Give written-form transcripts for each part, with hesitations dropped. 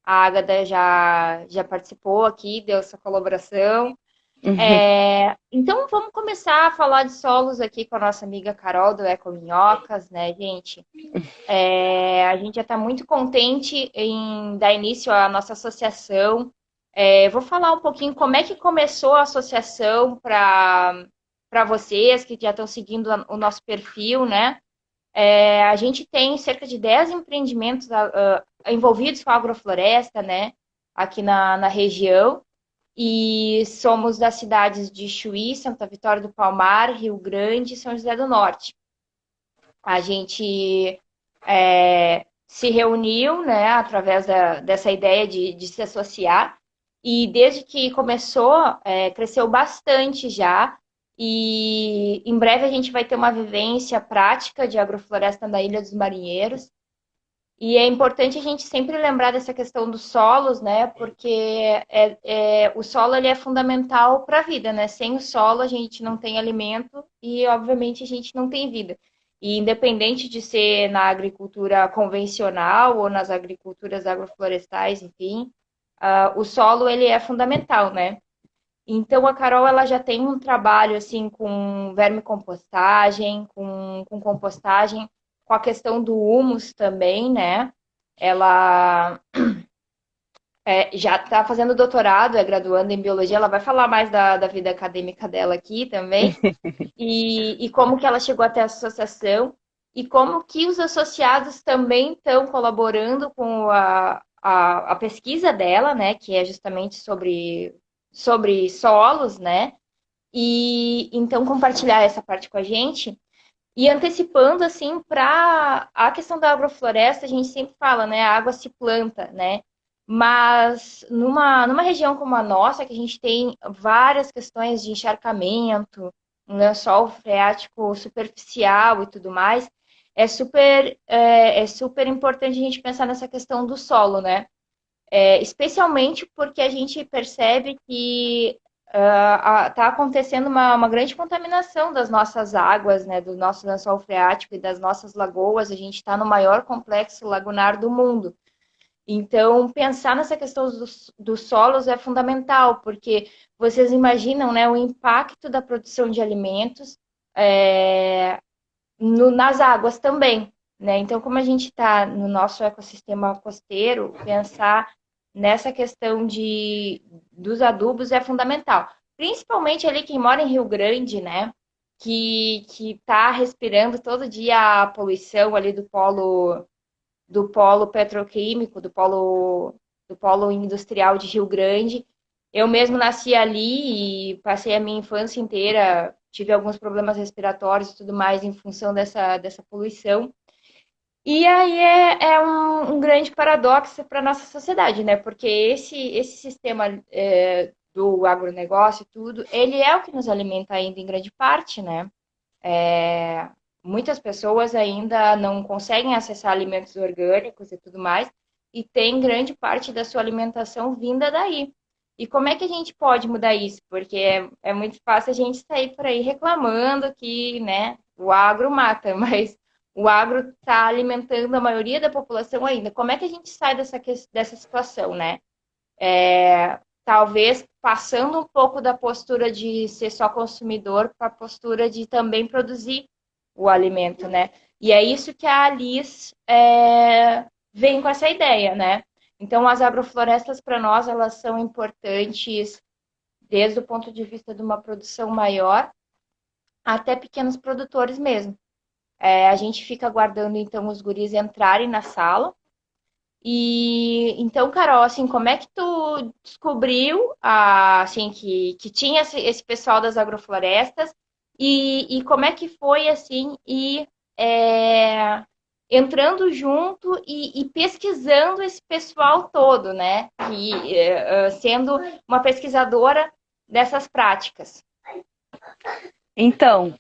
A Ágata já participou aqui, deu essa colaboração. Então, vamos começar a falar de solos aqui com a nossa amiga Carol, do Eco Minhocas, né, gente? A gente já está muito contente em dar início à nossa associação. Vou falar um pouquinho como é que começou a associação para vocês que já estão seguindo o nosso perfil, né? A gente tem cerca de 10 empreendimentos envolvidos com a agrofloresta, né? Aqui na região. E somos das cidades de Chuí, Santa Vitória do Palmar, Rio Grande e São José do Norte. A gente se reuniu, né, através dessa ideia de se associar, e desde que começou, cresceu bastante já, e em breve a gente vai ter uma vivência prática de agrofloresta na Ilha dos Marinheiros, e é importante a gente sempre lembrar dessa questão dos solos, né? Porque o solo ele é fundamental para a vida, né? Sem o solo a gente não tem alimento e, obviamente, a gente não tem vida. E independente de ser na agricultura convencional ou nas agriculturas agroflorestais, enfim, o solo ele é fundamental, né? Então a Carol ela já tem um trabalho assim com vermicompostagem, com compostagem, com a questão do humus também, né? Ela já está fazendo doutorado, é graduando em biologia, ela vai falar mais da vida acadêmica dela aqui também, e como que ela chegou até a associação, e como que os associados também estão colaborando com a pesquisa dela, né, que é justamente sobre solos, né, e então compartilhar essa parte com a gente. E antecipando, assim, para a questão da agrofloresta, a gente sempre fala, né? A água se planta, né? Mas numa região como a nossa, que a gente tem várias questões de encharcamento, um lençol freático superficial e tudo mais, é super importante a gente pensar nessa questão do solo, né? Especialmente porque a gente percebe que está acontecendo uma grande contaminação das nossas águas, né, do nosso lençol freático e das nossas lagoas. A gente está no maior complexo lagunar do mundo. Então, pensar nessa questão dos solos é fundamental, porque vocês imaginam, né, o impacto da produção de alimentos nas águas também, né? Então, como a gente está no nosso ecossistema costeiro, pensar nessa questão dos adubos é fundamental. Principalmente ali quem mora em Rio Grande, né? Que está respirando todo dia a poluição ali do polo petroquímico, do polo industrial de Rio Grande. Eu mesmo nasci ali e passei a minha infância inteira, tive alguns problemas respiratórios e tudo mais em função dessa poluição. E aí é um grande paradoxo para a nossa sociedade, né? Porque esse sistema do agronegócio e tudo, ele é o que nos alimenta ainda em grande parte, né? Muitas pessoas ainda não conseguem acessar alimentos orgânicos e tudo mais, e tem grande parte da sua alimentação vinda daí. E como é que a gente pode mudar isso? Porque é muito fácil a gente sair por aí reclamando que, né, o agro mata, mas o agro está alimentando a maioria da população ainda. Como é que a gente sai dessa situação, né? Talvez passando um pouco da postura de ser só consumidor para a postura de também produzir o alimento, né? E é isso que a Alice vem com essa ideia, né? Então, as agroflorestas para nós, elas são importantes desde o ponto de vista de uma produção maior até pequenos produtores mesmo. A gente fica aguardando, então, os guris entrarem na sala. E então, Carol, assim, como é que tu descobriu assim, que tinha esse pessoal das agroflorestas e como é que foi assim entrando junto e pesquisando esse pessoal todo, né? Sendo uma pesquisadora dessas práticas. Então,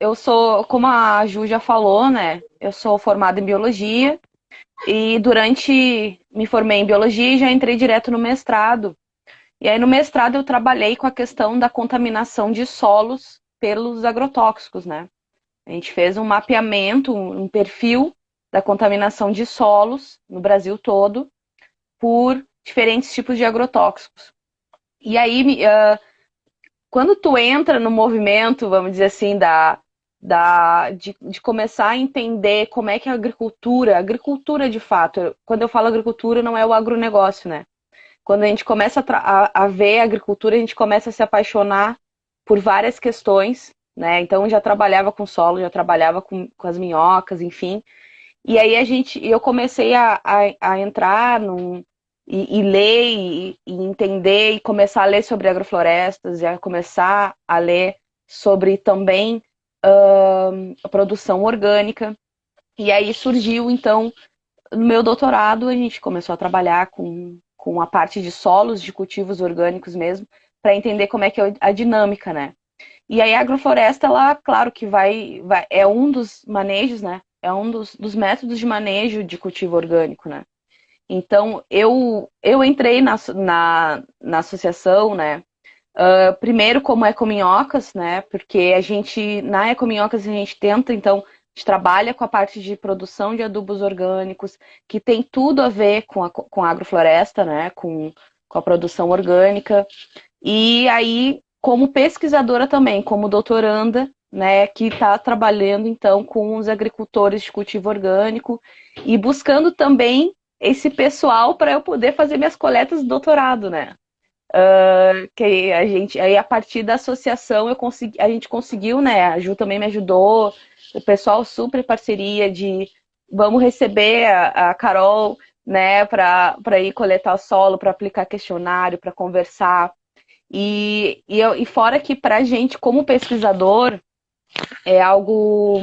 eu sou, como a Ju já falou, né? Eu sou formada em biologia e me formei em biologia e já entrei direto no mestrado. E aí no mestrado eu trabalhei com a questão da contaminação de solos pelos agrotóxicos, né? A gente fez um mapeamento, um perfil da contaminação de solos no Brasil todo por diferentes tipos de agrotóxicos. E aí, quando tu entra no movimento, vamos dizer assim, de começar a entender como é que a agricultura de fato, quando eu falo agricultura, não é o agronegócio, né? Quando a gente começa a ver a agricultura, a gente começa a se apaixonar por várias questões, né? Então, eu já trabalhava com solo, já trabalhava com as minhocas, enfim. E aí eu comecei a entrar e ler e entender e começar a ler sobre agroflorestas e a começar a ler sobre também a produção orgânica. E aí surgiu, então, no meu doutorado, a gente começou a trabalhar com a parte de solos, de cultivos orgânicos mesmo, para entender como é que é a dinâmica, né? E aí a agrofloresta, ela, claro que é um dos manejos, né? É um dos métodos de manejo de cultivo orgânico, né? Então, eu entrei na associação, né? Primeiro como ecominhocas, né? Porque na ecominhocas, a gente tenta, então, a gente trabalha com a parte de produção de adubos orgânicos, que tem tudo a ver com a agrofloresta, né? Com a produção orgânica. E aí, como pesquisadora também, como doutoranda, né, que está trabalhando então com os agricultores de cultivo orgânico e buscando também esse pessoal para eu poder fazer minhas coletas de doutorado, né? Que aí a partir da associação a gente conseguiu, né? A Ju também me ajudou, o pessoal super parceria de vamos receber a Carol, né, para ir coletar o solo, para aplicar questionário, para conversar. E fora que para a gente, como pesquisador, é algo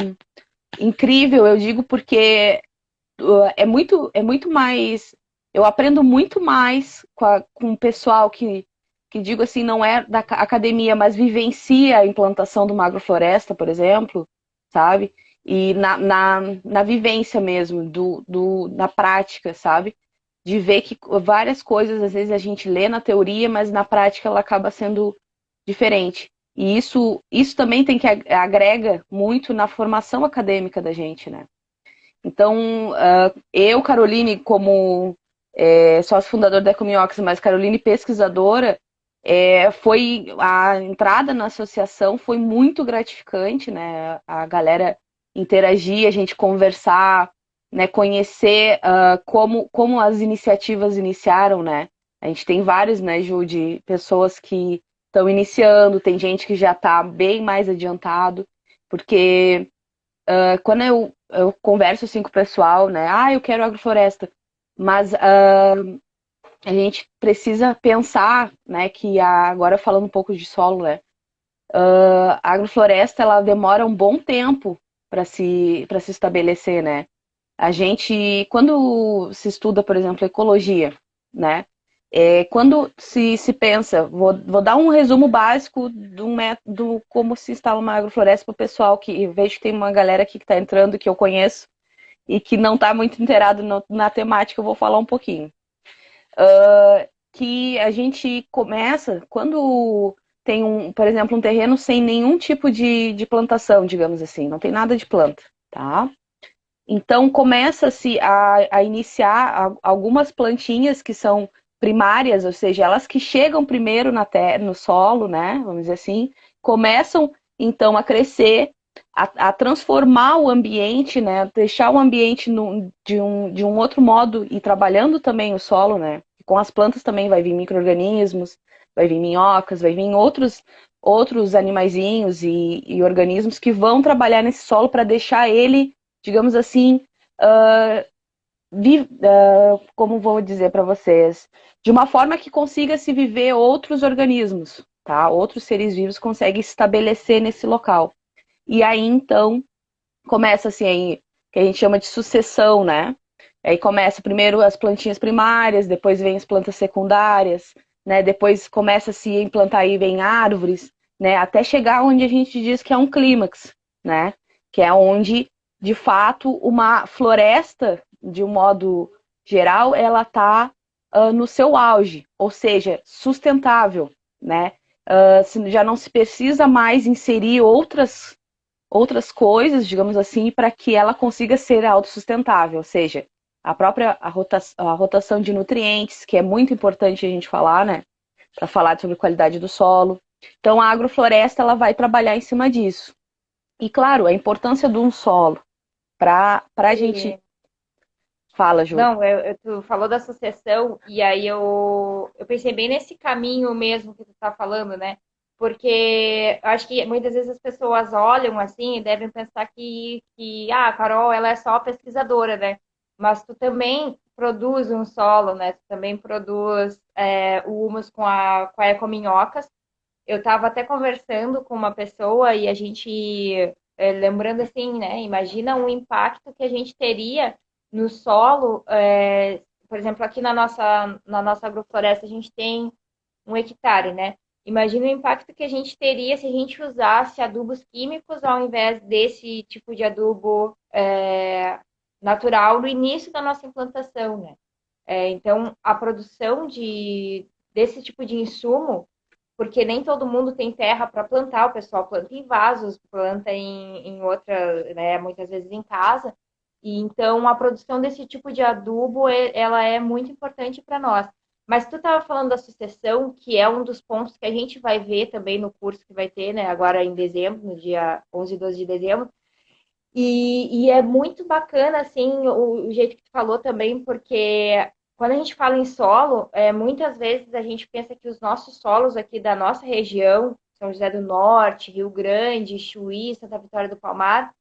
incrível, eu digo, porque é muito mais. Eu aprendo muito mais com o pessoal que, digo assim, não é da academia, mas vivencia a implantação de uma agrofloresta, por exemplo, sabe? E na vivência mesmo, na prática, sabe? De ver que várias coisas, às vezes, a gente lê na teoria, mas na prática ela acaba sendo diferente. E isso também tem que agrega muito na formação acadêmica da gente, né? Então, eu, Caroline, como sócio fundador da Ecominhox, mas Caroline pesquisadora, foi a entrada na associação foi muito gratificante, né? A galera interagir, a gente conversar, né? Conhecer como as iniciativas iniciaram, né? A gente tem vários, né, Ju, de pessoas que estão iniciando, tem gente que já está bem mais adiantado, porque quando eu converso assim com o pessoal, né? Ah, eu quero agrofloresta. Mas a gente precisa pensar, né? Que agora falando um pouco de solo, né? A agrofloresta ela demora um bom tempo para se estabelecer, né? A gente, quando se estuda, por exemplo, ecologia, né? Quando se pensa, vou dar um resumo básico do método, como se instala uma agrofloresta para o pessoal, que eu vejo que tem uma galera aqui que está entrando, que eu conheço, e que não está muito inteirado na temática, eu vou falar um pouquinho. Que a gente começa, quando tem, por exemplo, um terreno sem nenhum tipo de plantação, digamos assim, não tem nada de planta, tá? Então começa-se a iniciar algumas plantinhas que são primárias, ou seja, elas que chegam primeiro na terra, no solo, né? Vamos dizer assim, começam então a crescer, a transformar o ambiente, né? Deixar o ambiente de um outro modo e trabalhando também o solo, né? Com as plantas também vai vir micro-organismos, vai vir minhocas, vai vir outros animaizinhos e organismos que vão trabalhar nesse solo para deixar ele, digamos assim, como vou dizer para vocês, de uma forma que consiga se viver outros organismos, tá? Outros seres vivos conseguem estabelecer nesse local. E aí, então, começa assim, que a gente chama de sucessão, né? Aí começa primeiro as plantinhas primárias, depois vem as plantas secundárias, né? Depois começa a se implantar e vem árvores, né? Até chegar onde a gente diz que é um clímax, né? Que é onde, de fato, uma floresta, de um modo geral, ela está no seu auge, ou seja, sustentável, né? Já não se precisa mais inserir outras coisas, digamos assim, para que ela consiga ser autossustentável, ou seja, a rotação de nutrientes, que é muito importante a gente falar, né, para falar sobre qualidade do solo. Então, a agrofloresta ela vai trabalhar em cima disso. E, claro, a importância de um solo para a gente. E, Fala, Ju. não, tu falou da sucessão, e aí eu pensei bem nesse caminho mesmo que tu tá falando, né? Porque eu acho que muitas vezes as pessoas olham assim e devem pensar a Carol, ela é só pesquisadora, né? Mas tu também produz um solo, né? Tu também produz o humus com a Ecominhocas. Eu estava até conversando com uma pessoa e a gente, lembrando assim, né? Imagina o impacto que a gente teria no solo. Por exemplo, aqui na nossa agrofloresta a gente tem 1 hectare, né? Imagina o impacto que a gente teria se a gente usasse adubos químicos ao invés desse tipo de adubo natural no início da nossa implantação, né? Então, a produção desse tipo de insumo, porque nem todo mundo tem terra para plantar, o pessoal planta em vasos, planta em outra, né, muitas vezes em casa. E então a produção desse tipo de adubo, ela é muito importante para nós. Mas tu estava falando da sucessão, que é um dos pontos que a gente vai ver também no curso que vai ter, né, agora em dezembro, no dia 11 e 12 de dezembro. E é muito bacana, assim, o jeito que tu falou também, porque quando a gente fala em solo, muitas vezes a gente pensa que os nossos solos aqui da nossa região, São José do Norte, Rio Grande, Chuí, Santa Vitória do Palmar,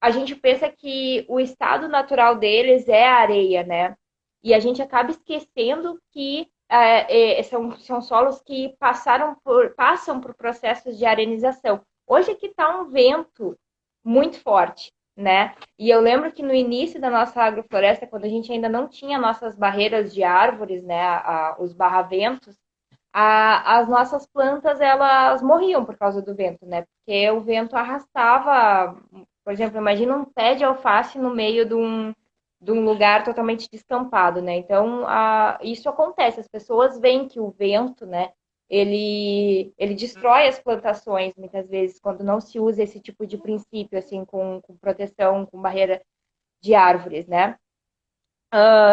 a gente pensa que o estado natural deles é a areia, né? E a gente acaba esquecendo que são solos que passam por processos de arenização. Hoje que está um vento muito forte, né? E eu lembro que no início da nossa agrofloresta, quando a gente ainda não tinha nossas barreiras de árvores, né, os barraventos, as nossas plantas elas morriam por causa do vento, né? Porque o vento arrastava, por exemplo, imagina um pé de alface no meio de um lugar totalmente descampado, né? Então, isso acontece. As pessoas veem que o vento, né? Ele destrói as plantações muitas vezes quando não se usa esse tipo de princípio assim com proteção, com barreira de árvores, né?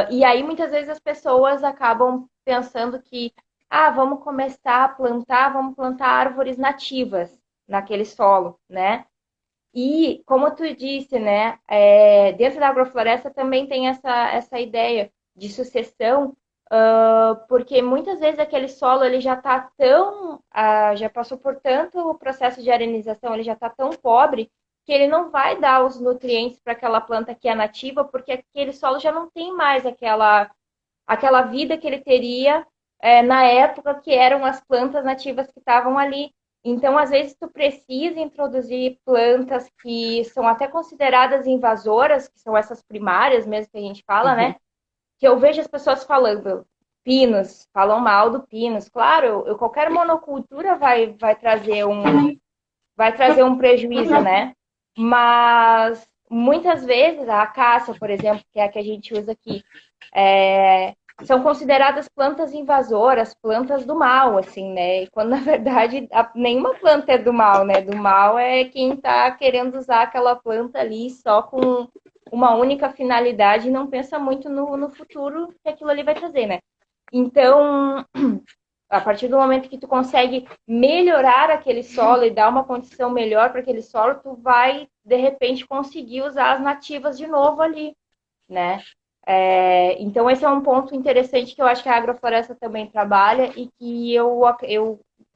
E aí muitas vezes as pessoas acabam pensando que vamos plantar árvores nativas naquele solo, né? E, como tu disse, né, dentro da agrofloresta também tem essa ideia de sucessão, porque muitas vezes aquele solo ele já está já passou por tanto o processo de arenização, ele já está tão pobre que ele não vai dar os nutrientes para aquela planta que é nativa, porque aquele solo já não tem mais aquela vida que ele teria na época que eram as plantas nativas que estavam ali. Então, às vezes, tu precisa introduzir plantas que são até consideradas invasoras, que são essas primárias mesmo que a gente fala, Uhum. né? Que eu vejo as pessoas falando, pinos, falam mal do pinos. Claro, qualquer monocultura vai trazer um prejuízo, né? Mas muitas vezes a acácia, por exemplo, que é a que a gente usa aqui, são consideradas plantas invasoras, plantas do mal, assim, né? E quando na verdade nenhuma planta é do mal, né? Do mal é quem está querendo usar aquela planta ali só com uma única finalidade e não pensa muito no futuro que aquilo ali vai trazer, né? Então, a partir do momento que tu consegue melhorar aquele solo e dar uma condição melhor para aquele solo, tu vai, de repente, conseguir usar as nativas de novo ali, né? Então, esse é um ponto interessante que eu acho que a agrofloresta também trabalha e que eu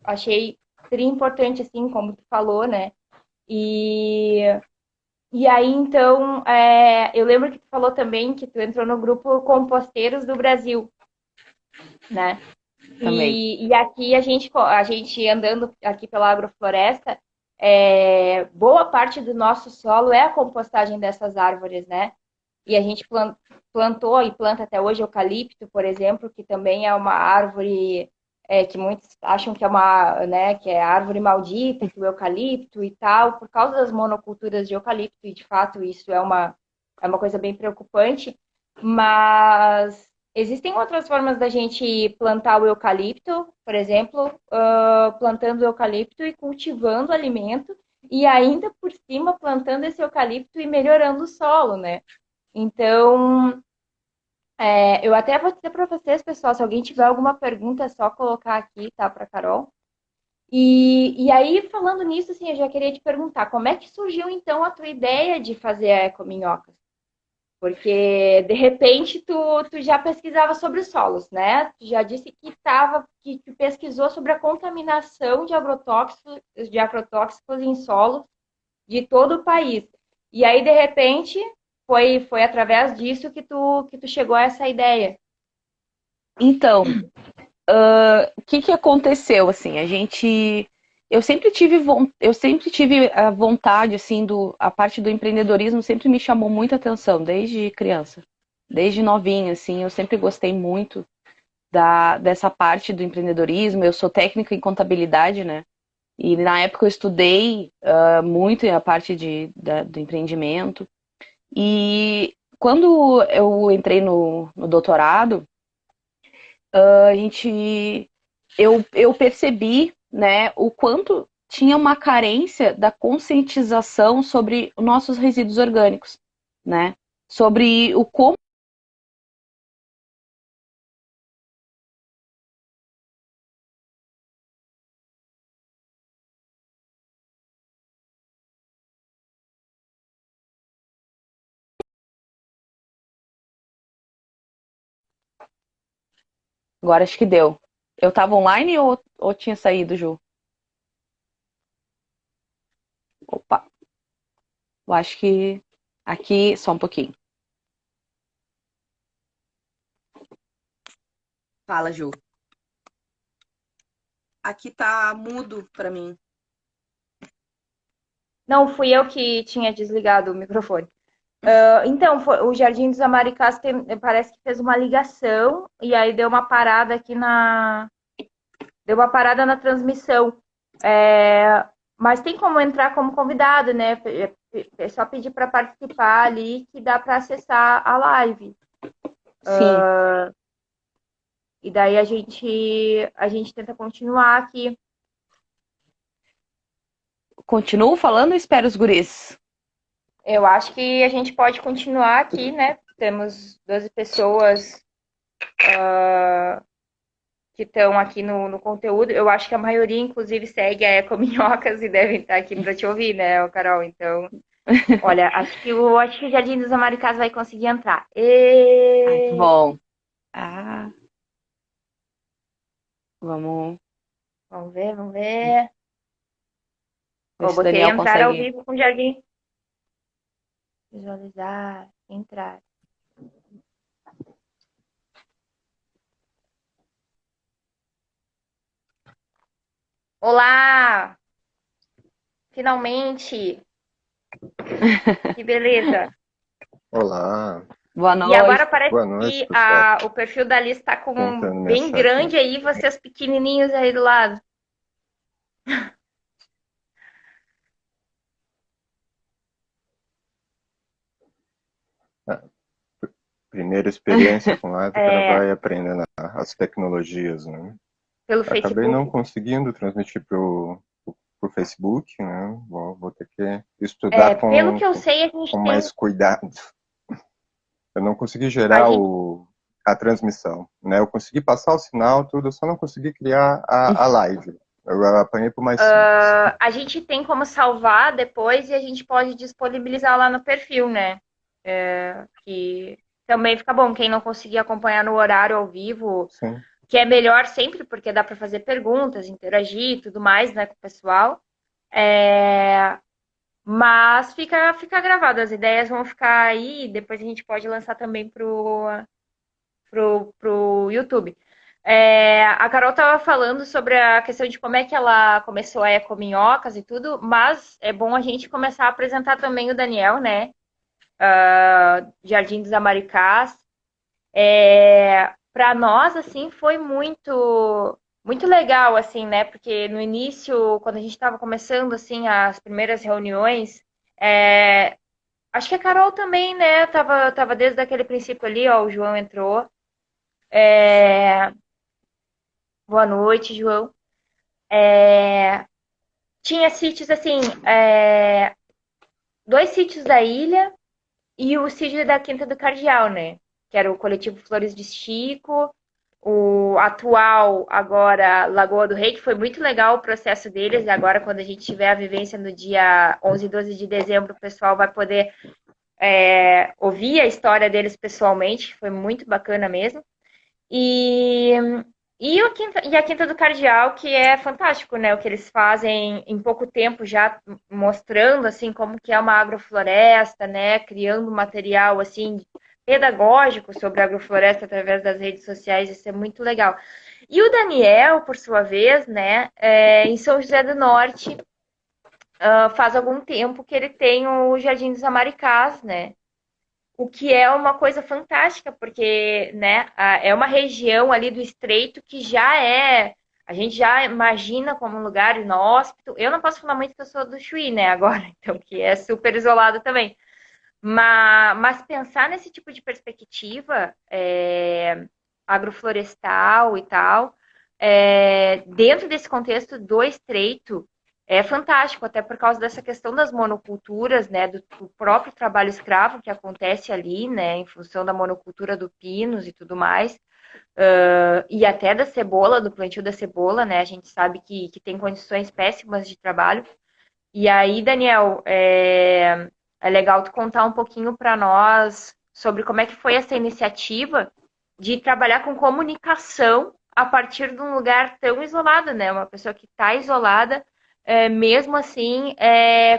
achei seria importante, assim, como tu falou, né? E, e aí, então, eu lembro que tu falou também que tu entrou no grupo Composteiros do Brasil, né? Também. E aqui a gente andando aqui pela agrofloresta, boa parte do nosso solo é a compostagem dessas árvores, né? E a gente plantou e planta até hoje eucalipto, por exemplo, que também é uma árvore que muitos acham que é uma, né, que é árvore maldita, que o eucalipto e tal, por causa das monoculturas de eucalipto, e de fato isso é uma coisa bem preocupante, mas existem outras formas da gente plantar o eucalipto, por exemplo, plantando o eucalipto e cultivando alimento e ainda por cima plantando esse eucalipto e melhorando o solo, né? Então, eu até vou dizer para vocês, pessoal, se alguém tiver alguma pergunta, é só colocar aqui, tá, para Carol. E aí, falando nisso, assim, eu já queria te perguntar, como é que surgiu, então, a tua ideia de fazer a Ecominhocas? Porque, de repente, tu já pesquisava sobre os solos, né? Tu já disse que tu pesquisou sobre a contaminação de agrotóxicos em solos de todo o país. E aí, de repente, foi através disso que tu chegou a essa ideia. Então, o que que aconteceu, assim, eu sempre tive a vontade, assim, a parte do empreendedorismo sempre me chamou muita atenção, desde criança, desde novinha, assim, eu sempre gostei muito dessa parte do empreendedorismo, eu sou técnica em contabilidade, né, e na época eu estudei muito a parte do empreendimento, e quando eu entrei no doutorado, a gente eu percebi, né, o quanto tinha uma carência da conscientização sobre os nossos resíduos orgânicos, né? Sobre o como. Agora acho que deu. Eu estava online ou tinha saído, Ju? Opa, eu acho que aqui só um pouquinho. Fala, Ju. Aqui tá mudo para mim. Não, fui eu que tinha desligado o microfone. Então, o Jardim dos Americás parece que fez uma ligação e aí deu uma parada aqui deu uma parada na transmissão. Mas tem como entrar como convidado, né? É só pedir para participar ali que dá para acessar a live. Sim. E daí a gente tenta continuar aqui. Continuo falando ou espero os guris? Eu acho que a gente pode continuar aqui, né? Temos 12 pessoas que estão aqui no conteúdo. Eu acho que a maioria, inclusive, segue a Ecominhocas e devem estar aqui para te ouvir, né, Carol? Então, olha, acho que o Jardim dos Americás vai conseguir entrar. Ai, que bom. Ah, vamos Vamos ver, vamos ver. ver Eu se o botei Daniel entrar ao consegue. vivo com o Jardim. Visualizar, entrar. Olá! Finalmente! Que beleza! Olá, Boa E agora noite. parece boa noite, que pessoal. o perfil da Alice está com Tentando me bem achar aqui. grande aí, vocês pequenininhos aí do lado. Ah, primeira experiência com live, o cara É, vai aprendendo as tecnologias, né? pelo Acabei não Facebook. conseguindo transmitir pro Facebook, né? Vou ter que estudar Pelo que eu sei, a gente com tem. mais cuidado. Eu não consegui A gerar gente, a transmissão, né? Eu consegui passar o sinal, tudo, eu só não consegui criar a live. Eu apanhei pro mais simples. a gente tem como salvar depois e a gente pode disponibilizar lá no perfil, né? Que também fica bom. Quem não conseguir acompanhar no horário ao vivo, Sim. que é melhor sempre, porque dá para fazer perguntas, interagir e tudo mais, né, com o pessoal. É, Mas fica gravado, as ideias vão ficar aí, depois a gente pode lançar também pro YouTube. A Carol estava falando sobre a questão de como é que ela começou a Ecominhocas e tudo, mas é bom a gente começar a apresentar também o Daniel, né? Jardim dos Americás. Para nós, assim, foi muito legal, assim, né? Porque no início, quando a gente estava começando, assim, as primeiras reuniões, acho que a Carol também, né? Tava desde aquele princípio ali, ó, o João entrou. Boa noite, João. tinha sítios assim, 2 sítios da ilha e o sítio da Quinta do Cardeal, né? Que era o coletivo Flores de Chico, o atual agora Lagoa do Rei, que foi muito legal o processo deles, e agora quando a gente tiver a vivência no dia 11 e 12 de dezembro, o pessoal vai poder ouvir a história deles pessoalmente, foi muito bacana mesmo. E, a Quinta do Cardeal, que é fantástico, né? O que eles fazem em pouco tempo já mostrando assim como que é uma agrofloresta, né? Criando material assim pedagógico sobre a agrofloresta através das redes sociais, isso é muito legal. E o Daniel, por sua vez, né, em São José do Norte, faz algum tempo que ele tem o Jardim dos Amaricás, né? O que é uma coisa fantástica, porque, né, é uma região ali do Estreito que a gente já imagina como um lugar inóspito. Eu não posso falar muito que eu sou do Chuí, né, agora, então, que é super isolado também. Mas pensar nesse tipo de perspectiva agroflorestal e tal, dentro desse contexto do Estreito, é fantástico, até por causa dessa questão das monoculturas, né, do próprio trabalho escravo que acontece ali, né, em função da monocultura do pinos e tudo mais, e até da cebola, do plantio da cebola, né, a gente sabe que tem condições péssimas de trabalho. E aí, Daniel, é legal tu contar um pouquinho para nós sobre como é que foi essa iniciativa de trabalhar com comunicação a partir de um lugar tão isolado, né? Uma pessoa que está isolada, mesmo assim,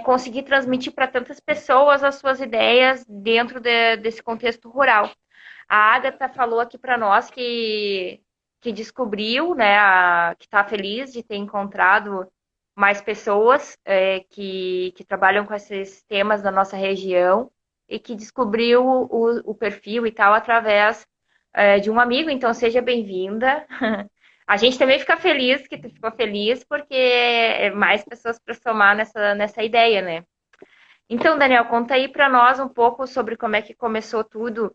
conseguir transmitir para tantas pessoas as suas ideias dentro desse contexto rural. A Agatha falou aqui para nós que descobriu, né, que está feliz de ter encontrado mais pessoas que trabalham com esses temas da nossa região e que descobriu o perfil e tal através de um amigo. Então, seja bem-vinda. A gente também fica feliz que tu ficou feliz, porque é mais pessoas para somar nessa ideia, né? Então, Daniel, conta aí para nós um pouco sobre como é que começou tudo.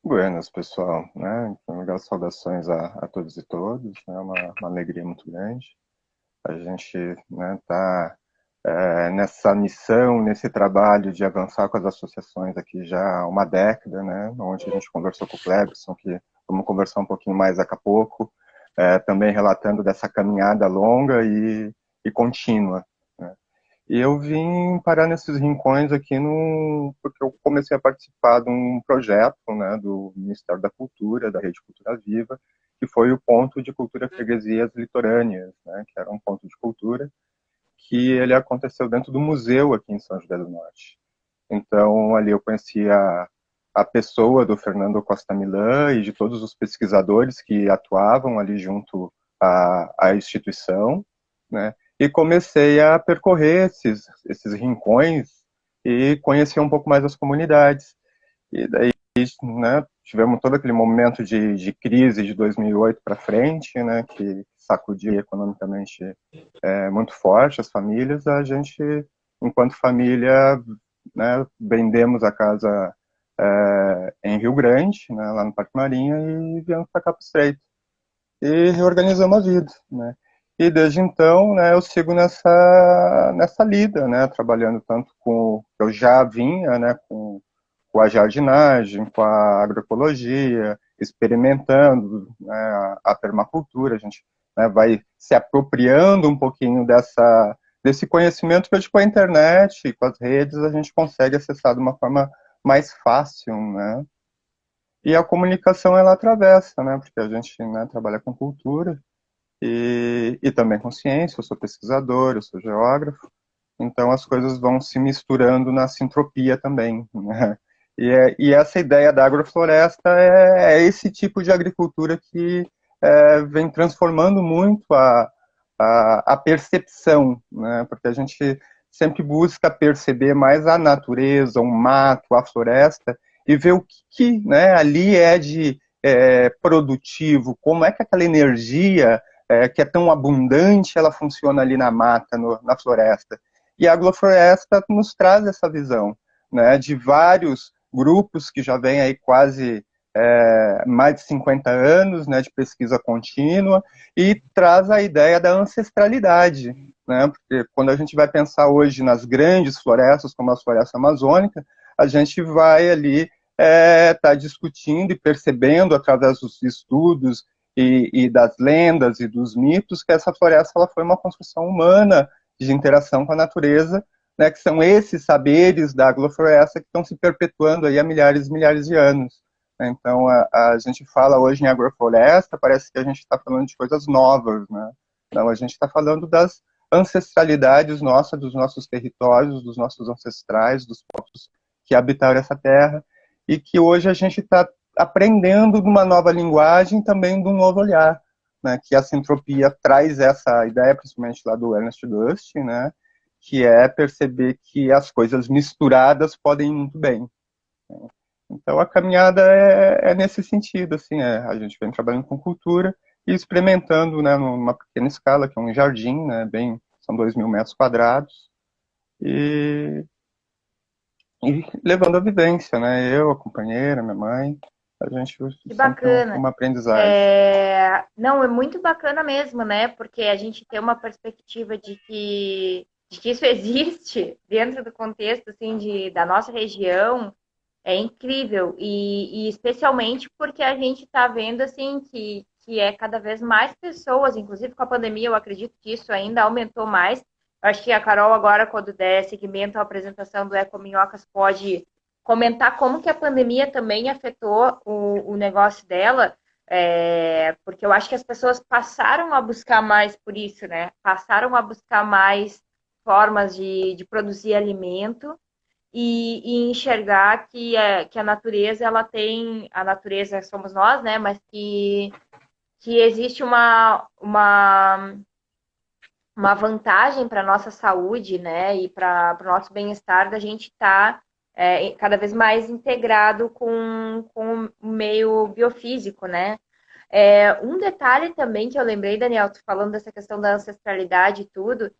Buenas, pessoal, né? Em primeiro lugar, saudações a todos e todas, né? Uma alegria muito grande. A gente, né, tá nessa missão, nesse trabalho de avançar com as associações aqui já há uma década, né? Onde a gente conversou com o Clebson, que vamos conversar um pouquinho mais daqui a pouco, também relatando dessa caminhada longa e contínua, né? E eu vim parar nesses rincões aqui porque eu comecei a participar de um projeto, né, do Ministério da Cultura, da Rede Cultura Viva, que foi o Ponto de Cultura Freguesias Litorâneas, né, que era um ponto de cultura que ele aconteceu dentro do museu aqui em São José do Norte. Então, ali eu conheci a pessoa do Fernando Costa Milã e de todos os pesquisadores que atuavam ali junto à instituição, né? E comecei a percorrer esses rincões e conhecer um pouco mais as comunidades. E daí, né, tivemos todo aquele momento de crise de 2008 para frente, né, que sacudiu economicamente muito forte as famílias. A gente, enquanto família, né, vendemos a casa em Rio Grande, né, lá no Parque Marinha, e viemos para cá para o Estreito. E reorganizamos a vida, né? E desde então, né, eu sigo nessa lida, né, trabalhando tanto com, eu já vinha, né, com a jardinagem, com a agroecologia, experimentando, né, a permacultura. A gente, né, vai se apropriando um pouquinho desse conhecimento que hoje com a internet e com as redes a gente consegue acessar de uma forma mais fácil, né? E a comunicação ela atravessa, né? Porque a gente, né, trabalha com cultura e também com ciência. Eu sou pesquisador, eu sou geógrafo, então as coisas vão se misturando na sintropia também, né? E essa ideia da agrofloresta é esse tipo de agricultura que vem transformando muito a percepção, né? Porque a gente sempre busca perceber mais a natureza, o mato, a floresta, e ver o que né, ali é de produtivo, como é que aquela energia que é tão abundante, ela funciona ali na mata, na floresta. E a agrofloresta nos traz essa visão, né, de vários grupos que já vêm aí quase mais de 50 anos, né, de pesquisa contínua, e traz a ideia da ancestralidade, né, porque quando a gente vai pensar hoje nas grandes florestas, como a floresta amazônica, a gente vai ali tá discutindo e percebendo, através dos estudos e das lendas e dos mitos, que essa floresta ela foi uma construção humana de interação com a natureza, né, que são esses saberes da agrofloresta que estão se perpetuando aí há milhares e milhares de anos. Então, a gente fala hoje em agrofloresta, parece que a gente está falando de coisas novas, né? Não, a gente está falando das ancestralidades nossas, dos nossos territórios, dos nossos ancestrais, dos povos que habitaram essa terra, e que hoje a gente está aprendendo de uma nova linguagem, também de um novo olhar, né? Que a sintropia traz essa ideia, principalmente lá do Ernest Dust, né? Que é perceber que as coisas misturadas podem ir muito bem. Então a caminhada é nesse sentido, assim, a gente vem trabalhando com cultura e experimentando, né, numa pequena escala, que é um jardim, né, são 2.000 metros quadrados, e levando a vivência, né, eu, a companheira, minha mãe, a gente Que sempre bacana. uma aprendizagem. Não, é muito bacana mesmo, né? Porque a gente tem uma perspectiva de que isso existe dentro do contexto assim, da nossa região. É incrível. E especialmente porque a gente está vendo assim que é cada vez mais pessoas, inclusive com a pandemia, eu acredito que isso ainda aumentou mais. Eu acho que a Carol agora, quando der seguimento à apresentação do Eco Minhocas, pode comentar como que a pandemia também afetou o negócio dela, porque eu acho que as pessoas passaram a buscar mais por isso, né? Passaram a buscar mais formas de produzir alimento e enxergar que a natureza, ela tem, a natureza somos nós, né? Mas que existe uma vantagem para a nossa saúde, né? E para o nosso bem-estar da gente estar cada vez mais integrado com o meio biofísico, né? Um detalhe também que eu lembrei, Daniel, tu falando dessa questão da ancestralidade e tudo,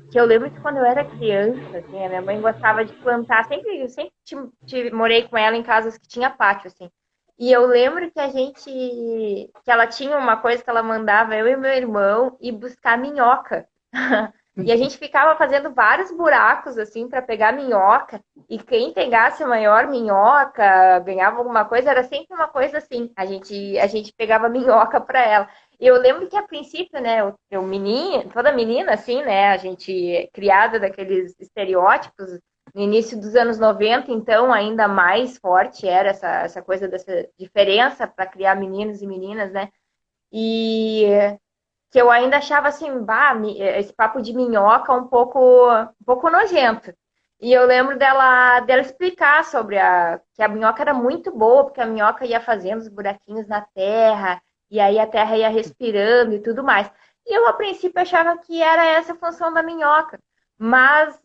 que eu lembro que quando eu era criança, assim, a minha mãe gostava de plantar, sempre morei com ela em casas que tinha pátio, assim. E eu lembro que ela tinha uma coisa que ela mandava eu e meu irmão ir buscar minhoca. E a gente ficava fazendo vários buracos assim para pegar minhoca, e quem pegasse a maior minhoca ganhava alguma coisa, era sempre uma coisa assim. A gente pegava minhoca para ela. E eu lembro que a princípio, né, toda menina assim, né, a gente criada daqueles estereótipos no início dos anos 90, então ainda mais forte era essa coisa dessa diferença para criar meninos e meninas, né? E que eu ainda achava assim, bah, esse papo de minhoca um pouco nojento. E eu lembro dela explicar sobre que a minhoca era muito boa, porque a minhoca ia fazendo os buraquinhos na terra, e aí a terra ia respirando e tudo mais. E eu, a princípio, achava que era essa a função da minhoca. Mas,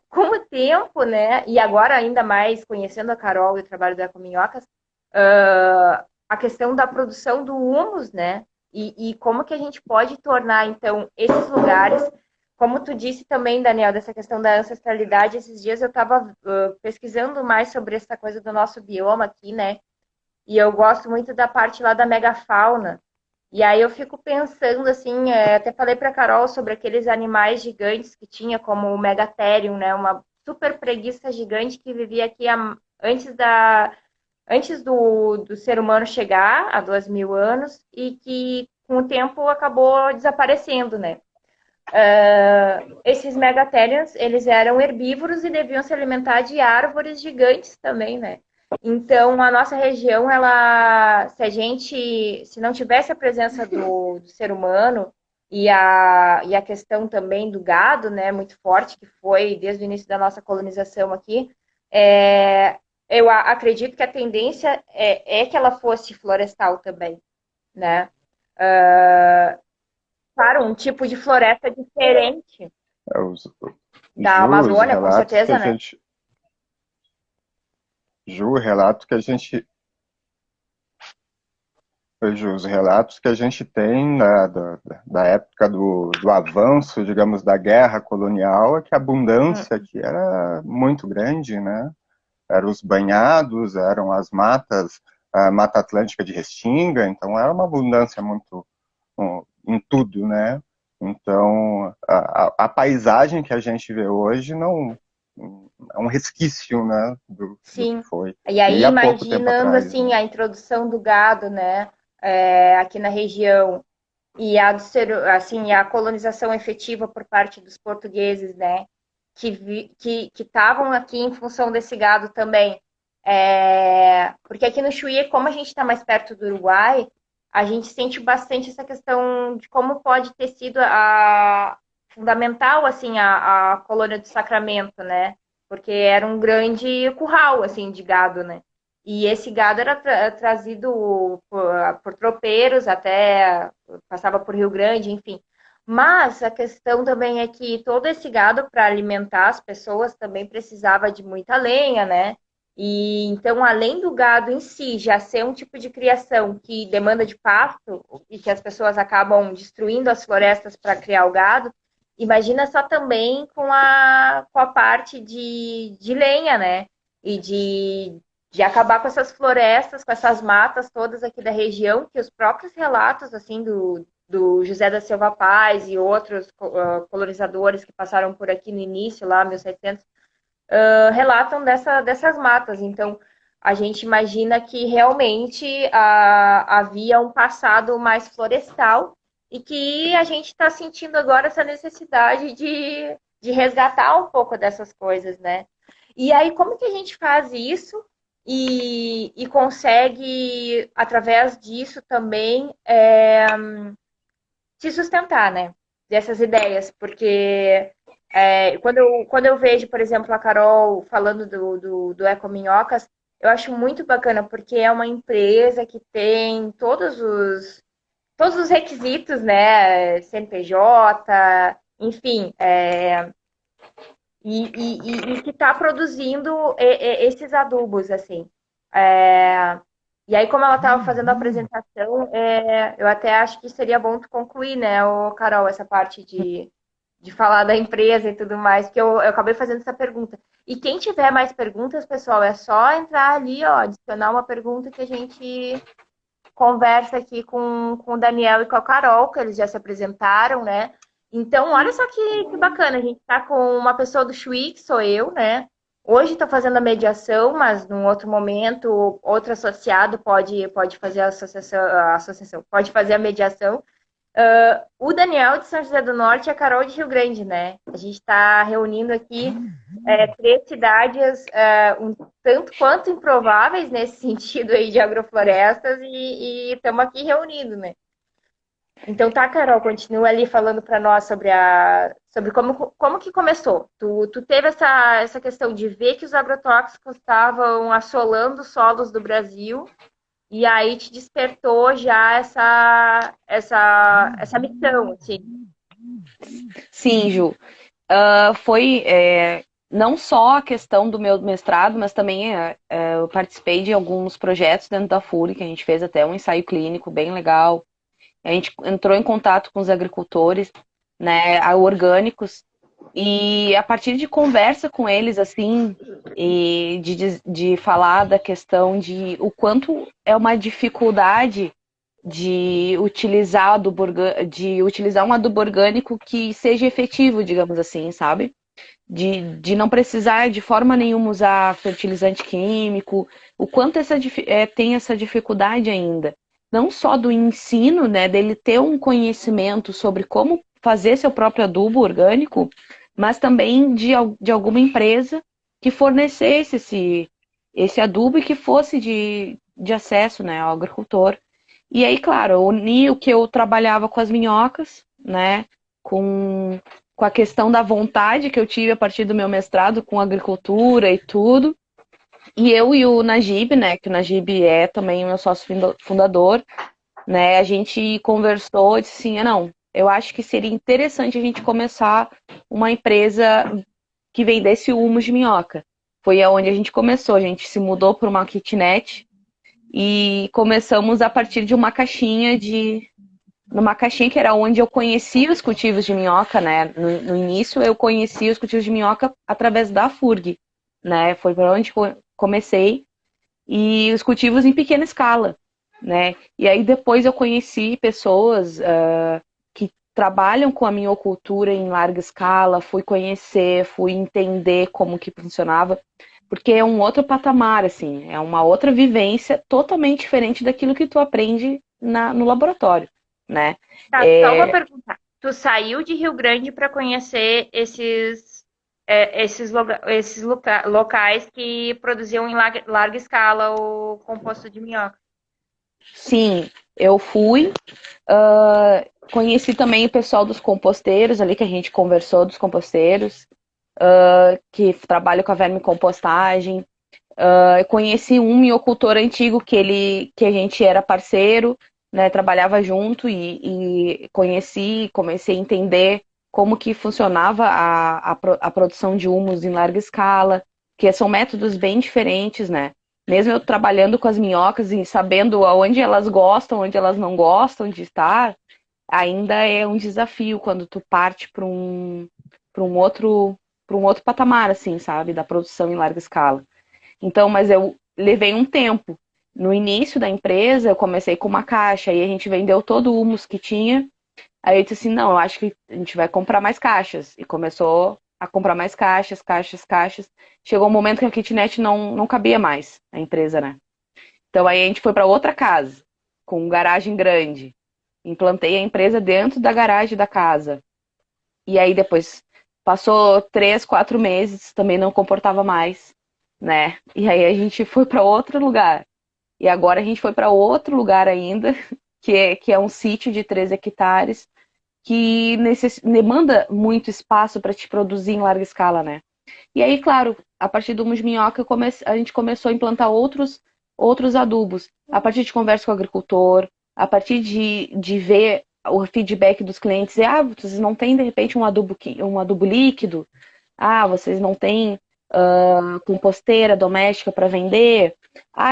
com o tempo, né, e agora ainda mais conhecendo a Carol e o trabalho dela com minhocas, a questão da produção do humus, né, e como que a gente pode tornar, então, esses lugares, como tu disse também, Daniel, dessa questão da ancestralidade, esses dias eu estava pesquisando mais sobre essa coisa do nosso bioma aqui, né? E eu gosto muito da parte lá da megafauna. E aí eu fico pensando, assim, até falei para a Carol sobre aqueles animais gigantes que tinha, como o Megatherium, né? Uma super preguiça gigante que vivia aqui antes do ser humano chegar, há 2.000 anos, e que com o tempo acabou desaparecendo, né? Esses megatheriums, eles eram herbívoros e deviam se alimentar de árvores gigantes também, né? Então, a nossa região, se não tivesse a presença do ser humano e a questão também do gado, né, muito forte, que foi desde o início da nossa colonização aqui, eu acredito que a tendência é que ela fosse florestal também, né? Claro, um tipo de floresta diferente Os, da Ju, os Amazônia, com relatos que a certeza, né? gente... Ju, o relato que a gente... Os relatos que a gente tem da época do avanço, digamos, da guerra colonial, é que a abundância aqui era muito grande, né? eram os banhados, eram as matas, a Mata Atlântica de Restinga, então era uma abundância muito em tudo, né? Então, a paisagem que a gente vê hoje não é um resquício, né, do que Sim. foi. E aí, E há pouco tempo imaginando atrás, assim né? a introdução do gado, né, aqui na região e assim a colonização efetiva por parte dos portugueses, né, que estavam aqui em função desse gado também. Porque aqui no Chuí, como a gente está mais perto do Uruguai, a gente sente bastante essa questão de como pode ter sido fundamental assim a colônia do Sacramento, né? Porque era um grande curral assim de gado, né? E esse gado era trazido por tropeiros até passava por Rio Grande, enfim. Mas a questão também é que todo esse gado para alimentar as pessoas também precisava de muita lenha, né? E então, além do gado em si já ser um tipo de criação que demanda de pasto e que as pessoas acabam destruindo as florestas para criar o gado, imagina só também com a parte de lenha, né? E de acabar com essas florestas, com essas matas todas aqui da região, que os próprios relatos assim do José da Silva Paz e outros colonizadores que passaram por aqui no início, lá 1700, relatam dessas matas. Então, a gente imagina que realmente havia um passado mais florestal e que a gente está sentindo agora essa necessidade de resgatar um pouco dessas coisas, né? E aí, como que a gente faz isso e consegue, através disso também, se sustentar, né? Dessas ideias, porque quando eu vejo, por exemplo, a Carol falando do Eco Minhocas, eu acho muito bacana, porque é uma empresa que tem todos os requisitos, né? CNPJ, enfim, e que está produzindo esses adubos, assim. E aí, como ela estava fazendo a apresentação, eu até acho que seria bom tu concluir, né, Carol, essa parte de falar da empresa e tudo mais, porque eu acabei fazendo essa pergunta. E quem tiver mais perguntas, pessoal, é só entrar ali, ó, adicionar uma pergunta que a gente conversa aqui com o Daniel e com a Carol, que eles já se apresentaram, né? Então, olha só que bacana, a gente está com uma pessoa do Chuí, que sou eu, né? Hoje estou fazendo a mediação, mas num outro momento, outro associado pode fazer a associação, pode fazer a mediação. O Daniel de São José do Norte e a Carol de Rio Grande, né? A gente está reunindo aqui três cidades um tanto quanto improváveis nesse sentido aí de agroflorestas e estamos aqui reunidos, né? Então tá, Carol, continua ali falando para nós sobre como que começou. Tu teve essa questão de ver que os agrotóxicos estavam assolando os solos do Brasil e aí te despertou já essa missão, assim. Sim, Ju. Foi não só a questão do meu mestrado, mas também eu participei de alguns projetos dentro da FURG, que a gente fez até um ensaio clínico bem legal. A gente entrou em contato com os agricultores, né, orgânicos, e a partir de conversa com eles, assim, e de falar da questão de o quanto é uma dificuldade de utilizar um adubo orgânico que seja efetivo, digamos assim, sabe? De não precisar de forma nenhuma usar fertilizante químico, o quanto tem essa dificuldade ainda. Não só do ensino, né, dele ter um conhecimento sobre como fazer seu próprio adubo orgânico, mas também de alguma empresa que fornecesse esse adubo e que fosse de acesso, né, ao agricultor. E aí, claro, eu uni o que eu trabalhava com as minhocas, né, com a questão da vontade que eu tive a partir do meu mestrado com agricultura e tudo. E eu e o Najib, né, que o Najib é também o meu sócio fundador, né, a gente conversou e disse assim, não, eu acho que seria interessante a gente começar uma empresa que vendesse humus de minhoca. Foi aonde a gente começou, a gente se mudou para uma kitnet e começamos a partir de uma caixinha numa caixinha que era onde eu conhecia os cultivos de minhoca, né? No início eu conhecia os cultivos de minhoca através da FURG, né? Foi para onde comecei, e os cultivos em pequena escala, né? E aí depois eu conheci pessoas que trabalham com a minhocultura em larga escala, fui conhecer, fui entender como que funcionava, porque é um outro patamar, assim, é uma outra vivência totalmente diferente daquilo que tu aprende no laboratório, né? Tá, só vou perguntar. Tu saiu de Rio Grande para conhecer esses locais que produziam em larga escala o composto de minhoca? Sim, eu fui. Conheci também o pessoal dos composteiros ali, que a gente conversou dos composteiros, que trabalham com a vermicompostagem. Conheci um miocultor antigo que a gente era parceiro, né, trabalhava junto e conheci, comecei a entender como que funcionava a produção de humus em larga escala, que são métodos bem diferentes, né? Mesmo eu trabalhando com as minhocas e sabendo aonde elas gostam, onde elas não gostam de estar, ainda é um desafio quando tu parte para um outro patamar, assim, sabe, da produção em larga escala. Então, mas eu levei um tempo. No início da empresa, eu comecei com uma caixa, aí a gente vendeu todo o humus que tinha. Aí eu disse assim, não, eu acho que a gente vai comprar mais caixas. E começou a comprar mais caixas, caixas, caixas. Chegou um momento que a kitnet não cabia mais, a empresa, né? Então aí a gente foi para outra casa, com garagem grande. Implantei a empresa dentro da garagem da casa. E aí depois passou 3, 4 meses, também não comportava mais, né? E aí a gente foi para outro lugar. E agora a gente foi para outro lugar ainda, que é um sítio de 3 hectares, que demanda muito espaço para te produzir em larga escala, né? E aí, claro, a partir do Humus Minhoca, a gente começou a implantar outros adubos. A partir de conversa com o agricultor, a partir de ver o feedback dos clientes, vocês não têm, de repente, um adubo líquido? Vocês não têm composteira doméstica para vender?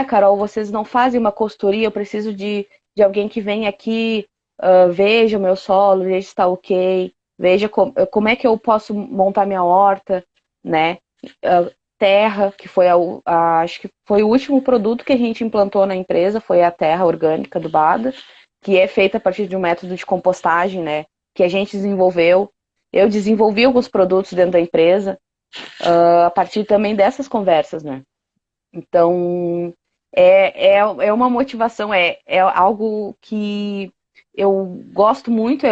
Carol, vocês não fazem uma consultoria? Eu preciso de alguém que venha aqui, veja o meu solo, veja se está ok, veja como é que eu posso montar minha horta, né? Terra, que foi acho que foi o último produto que a gente implantou na empresa, foi a terra orgânica do Bada, que é feita a partir de um método de compostagem, né? Que a gente desenvolveu. Eu desenvolvi alguns produtos dentro da empresa, a partir também dessas conversas, né? Então, é uma motivação, é algo que eu gosto muito,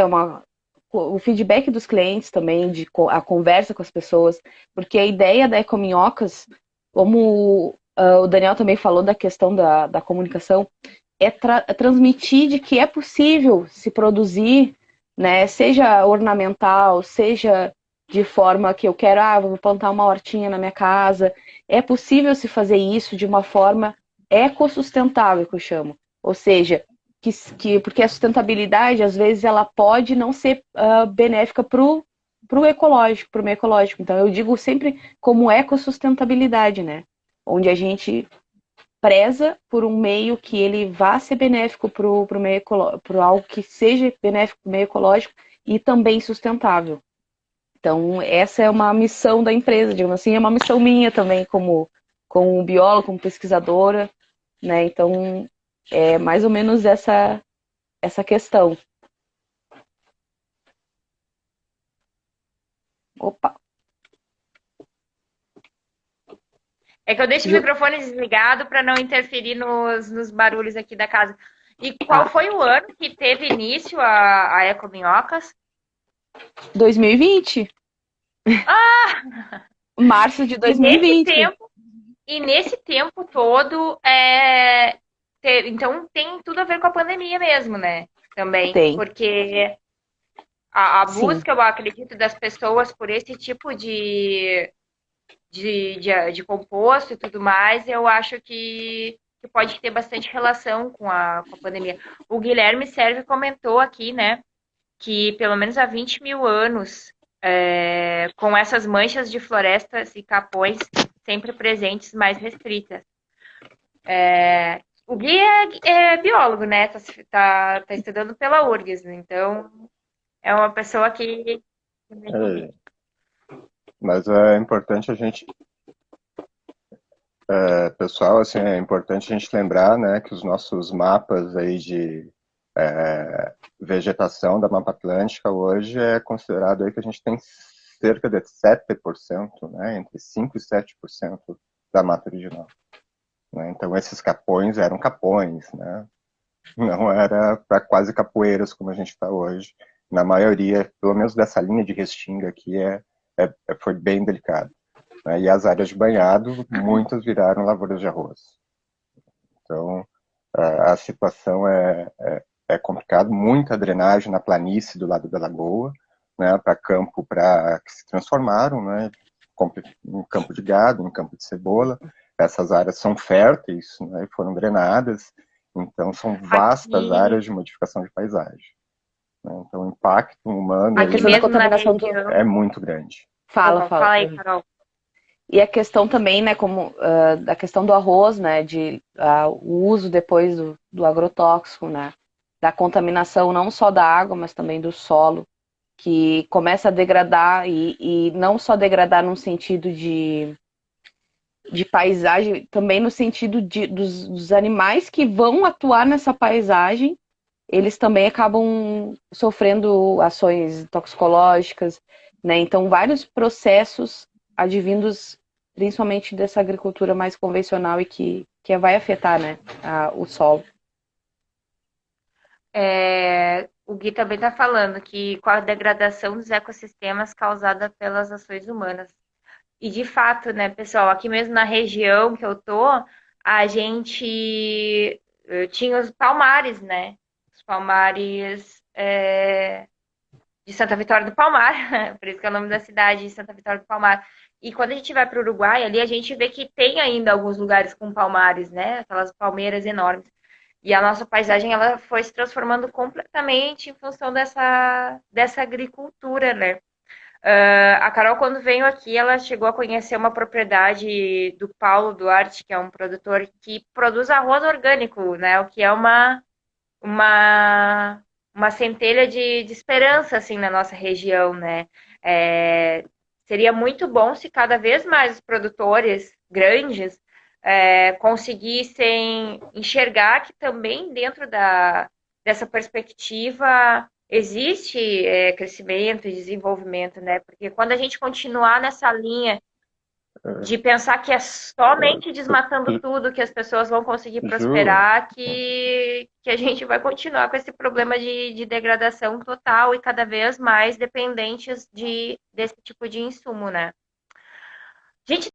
o feedback dos clientes também, a conversa com as pessoas, porque a ideia da Ecominhocas, como o Daniel também falou da questão da comunicação, é transmitir de que é possível se produzir, né, seja ornamental, seja de forma que eu quero, vou plantar uma hortinha na minha casa. É possível se fazer isso de uma forma ecossustentável, que eu chamo. Ou seja, porque a sustentabilidade, às vezes, ela pode não ser benéfica para o ecológico, para o meio ecológico. Então, eu digo sempre como ecossustentabilidade, né? Onde a gente preza por um meio que ele vá ser benéfico para o meio ecológico, para algo que seja benéfico para o meio ecológico e também sustentável. Então, essa é uma missão da empresa, digamos assim, é uma missão minha também como bióloga, como pesquisadora, né? Então, é mais ou menos essa questão. Opa! É que eu deixo o microfone desligado para não interferir nos barulhos aqui da casa. E qual foi o ano que teve início a Ecominhocas? 2020. Março de 2020. Nesse tempo todo, então tem tudo a ver com a pandemia mesmo, né? Também. Tem. Porque a busca, eu acredito, das pessoas por esse tipo de composto e tudo mais, eu acho que pode ter bastante relação com a pandemia. O Guilherme Serve comentou aqui, né, que pelo menos há 20 mil anos, com essas manchas de florestas e capões sempre presentes, mais restritas. O Gui é biólogo, né? Tá estudando pela URGS, então é uma pessoa que. Mas é importante a gente Pessoal, assim, é importante a gente lembrar, né, que os nossos mapas aí de vegetação da Mata Atlântica hoje é considerado aí que a gente tem cerca de 7%, né, entre 5% e 7% da mata original. Né? Então, esses capões eram capões, né? Não era para quase capoeiras como a gente está hoje. Na maioria, pelo menos dessa linha de restinga aqui, foi bem delicado. Né? E as áreas de banhado, muitas viraram lavouras de arroz. Então, a situação é complicada. Muita drenagem na planície do lado da lagoa, né, para campo que se transformaram, né, em campo de gado, em campo de cebola. Essas áreas são férteis, né, e foram drenadas. Então, são vastas Aqui, áreas de modificação de paisagem. Né? Então, o impacto humano A aqui questão da mesmo na contaminação do. região. é muito grande. Tá Fala, bom, fala. fala aí, Carol. E a questão também, né, como da questão do arroz, né, o uso depois do agrotóxico, né, da contaminação não só da água, mas também do solo, que começa a degradar e não só degradar num sentido de paisagem, também no sentido dos animais que vão atuar nessa paisagem, eles também acabam sofrendo ações toxicológicas, né? Então, vários processos advindos principalmente dessa agricultura mais convencional e que vai afetar, né, o solo. O Gui também está falando que com a degradação dos ecossistemas causada pelas ações humanas. E de fato, né, pessoal, aqui mesmo na região que eu tô, a gente tinha os palmares, né? Os palmares de Santa Vitória do Palmar, por isso que é o nome da cidade, Santa Vitória do Palmar. E quando a gente vai para o Uruguai, ali a gente vê que tem ainda alguns lugares com palmares, né? Aquelas palmeiras enormes. E a nossa paisagem ela foi se transformando completamente em função dessa agricultura, né? A Carol, quando veio aqui, ela chegou a conhecer uma propriedade do Paulo Duarte, que é um produtor que produz arroz orgânico, né? O que é uma, uma centelha de esperança, assim, na nossa região, né? Seria muito bom se cada vez mais os produtores grandes conseguissem enxergar que também dentro dessa perspectiva existe crescimento e desenvolvimento, né? Porque quando a gente continuar nessa linha de pensar que é somente desmatando tudo que as pessoas vão conseguir Ju, prosperar, que a gente vai continuar com esse problema de degradação total e cada vez mais dependentes desse tipo de insumo, né? Gente,